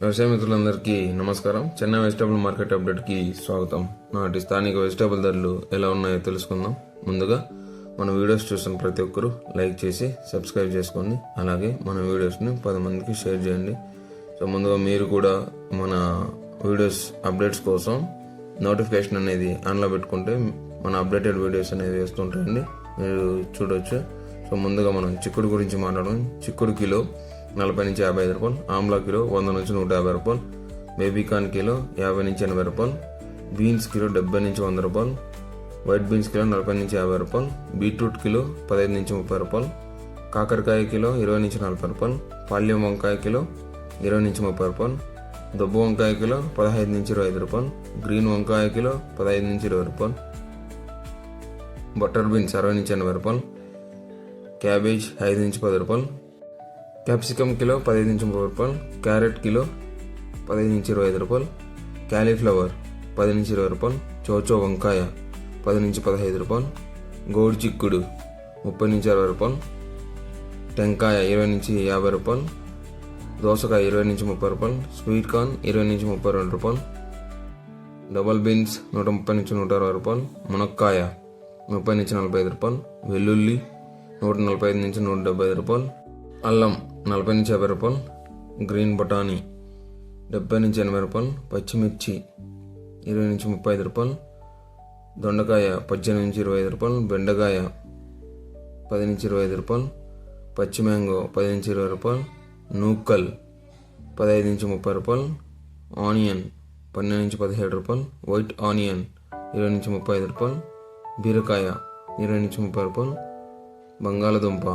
వ్యవసాయ మిత్రులందరికీ నమస్కారం. చెన్నై వెజిటబుల్ మార్కెట్ అప్డేట్కి స్వాగతం. నాటి స్థానిక వెజిటబుల్ ధరలు ఎలా ఉన్నాయో తెలుసుకుందాం. ముందుగా మన వీడియోస్ చూసిన ప్రతి ఒక్కరూ లైక్ చేసి సబ్స్క్రైబ్ చేసుకోండి. అలాగే మన వీడియోస్ని 10 మందికి షేర్ చేయండి. సో ముందుగా మీరు కూడా మన వీడియోస్ అప్డేట్స్ కోసం నోటిఫికేషన్ అనేది ఆన్లో పెట్టుకుంటే మన అప్డేటెడ్ వీడియోస్ అనేవి వేస్తుంటాయండి, మీరు చూడవచ్చు. సో ముందుగా మనం చిక్కుడు గురించి మాట్లాడడం. చిక్కుడు కిలో 40 నుంచి 55 రూపాయలు, ఆమ్లా కిలో 100 నుంచి 150 రూపాయలు, బేబీకాన్ కిలో 50 నుంచి 80 రూపాయలు, బీన్స్ కిలో 70 నుంచి 100 రూపాయలు, వైట్ బీన్స్ కిలో 40 నుంచి 50 రూపాయలు, బీట్రూట్ కిలో 15 నుంచి 30 రూపాయలు, కాకరకాయ కిలో 20 నుంచి 40 రూపాయలు, పాల్యం వంకాయ కిలో 20 నుంచి 30 రూపాయలు, దుబ్బ వంకాయ కిలో 15 నుంచి 25 రూపాయలు, గ్రీన్ వంకాయ కిలో 15 నుంచి 20 రూపాయలు, బటర్ బీన్స్ 60 నుంచి 80 రూపాయలు, క్యాబేజ్ 5 నుంచి 10 రూపాయలు, క్యాప్సికమ్ కిలో 15 నుంచి 30 రూపాయలు, క్యారెట్ కిలో 15 నుంచి 25 రూపాయలు, క్యాలీఫ్లవర్ 10 నుంచి 20 రూపాయలు, చోచో వంకాయ 10 నుంచి 15 రూపాయలు, గోడు చిక్కుడు 30 నుంచి 60 రూపాయలు, టెంకాయ 20 నుంచి 50 రూపాయలు, దోసకాయ 20 నుంచి 30 రూపాయలు, స్వీట్ కార్న్ 20 నుంచి 32 రూపాయలు, డబల్ బీన్స్ 130 నుంచి 160 రూపాయలు, మునక్కాయ 30 నుంచి 45 రూపాయలు, వెల్లుల్లి 145 నుంచి 175 రూపాయలు, అల్లం 40 నుంచి 50 రూపాయలు, గ్రీన్ బఠానీ 70 నుంచి 80 రూపాయలు, పచ్చిమిర్చి 20 నుంచి 35 రూపాయలు, దొండకాయ 18 నుంచి 25 రూపాయలు, బెండకాయ 10 నుంచి 25 రూపాయలు, పచ్చి మ్యాంగో 10 నుంచి 20 రూపాయలు, నూకల్ 15 నుంచి 30 రూపాయలు, ఆనియన్ 12 నుంచి 17 రూపాయలు, వైట్ ఆనియన్ 20 నుంచి 35 రూపాయలు, బీరకాయ 20 నుంచి 30 రూపాయలు, బంగాళదుంప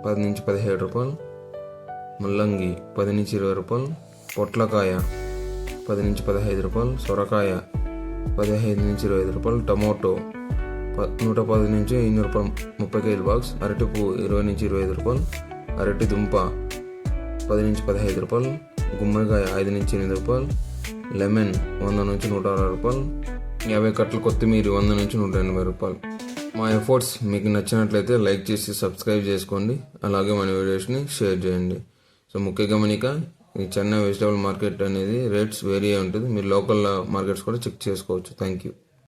10 నుంచి 17 రూపాయలు, ముల్లంగి 10 నుంచి 20 రూపాయలు, పొట్లకాయ 10 నుంచి 15 రూపాయలు, సొరకాయ 15 నుంచి 25 రూపాయలు, టమోటో 110 నుంచి 200 రూపాయలు 30 కేజీ బాక్స్, అరటిపు 20 నుంచి 25 రూపాయలు, అరటి దుంప 10 నుంచి 15 రూపాయలు, గుమ్మడికాయ 5 నుంచి 8 రూపాయలు, లెమన్ 100 నుంచి 160 రూపాయలు, 50 కట్టలు కొత్తిమీర 100 నుంచి 180 రూపాయలు. మా ఎఫర్ట్స్ మీకు నచ్చినట్లయితే లైక్ చేసి సబ్స్క్రైబ్ చేసుకోండి. అలాగే మన వీడియోస్ని షేర్ చేయండి. సో ముఖ్య గమనిక, ఈ చెన్నై వెజిటబుల్ మార్కెట్ అనేది రేట్స్ వేరీ అయి ఉంటుంది. మీరు లోకల్ మార్కెట్స్ కూడా చెక్ చేసుకోవచ్చు. Thank you.